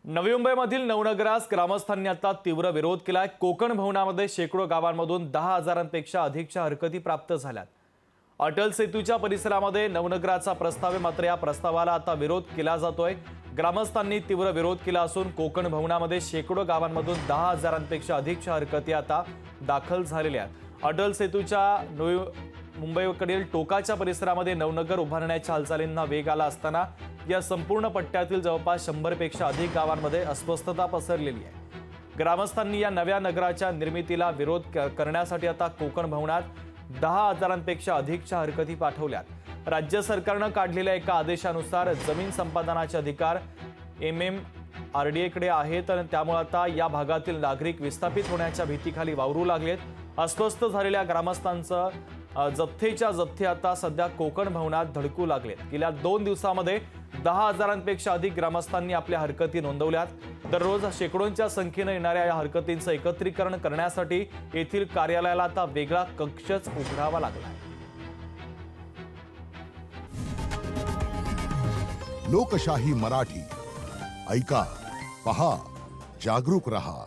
नवी मुंबईमधील नवनगरास ग्रामस्थांनी आता तीव्र विरोध केलाय। कोकण भवनामध्ये शेकडो गावांमधून 10,000पेक्षा अधिकच्या हरकती प्राप्त झाल्यात। अटल सेतूच्या परिसरामध्ये नवनगराचा प्रस्ताव आहे, मात्र या प्रस्तावाला आता विरोध केला जातोय। ग्रामस्थांनी तीव्र विरोध केला असून कोकण भवनामध्ये शेकडो गावांमधून 10,000पेक्षा अधिकच्या हरकती आता दाखल झालेल्या आहेत। अटल सेतूच्या नवी मुंबईकडील टोकाच्या परिसरामध्ये नवनगर उभारण्याच्या हालचालींना वेग आला असताना या संपूर्ण पट्ट्यातील जवळपास 100पेक्षा अधिक गावांमध्ये अस्वस्थता पसरलेली आहे। ग्रामस्थांनी या नव्या नगराच्या निर्मितीला विरोध करण्यासाठी आता कोकण भवनात 10,000पेक्षा अधिकच्या हरकती पाठवल्यात। राज्य सरकारने काढलेल्या एका आदेशानुसार जमीन संपादनाचे अधिकार MMRDA कडे आहेत आणि त्यामुळे आता या भागातील नागरिक विस्थापित होण्याच्या भीतीखाली वावरू लागलेत। अस्वस्थ झालेल्या ग्रामस्थांचं जथ्थेच्या जथ्थे आता सध्या कोकण भवनात धडकू लागलेत। गेल्या 2 दिवसांमध्ये 10,000पेक्षा अधिक ग्रामस्थांनी आपल्या हरकती नोंदवल्यात। दररोज शेकडोंच्या संख्येने येणाऱ्या या हरकतींचं एकत्रीकरण करण्यासाठी येथील कार्यालयाला आता वेगळा कक्षच उघडावा लागला आहे। लोकशाही मराठी ऐका, पहा, जागरूक रहा।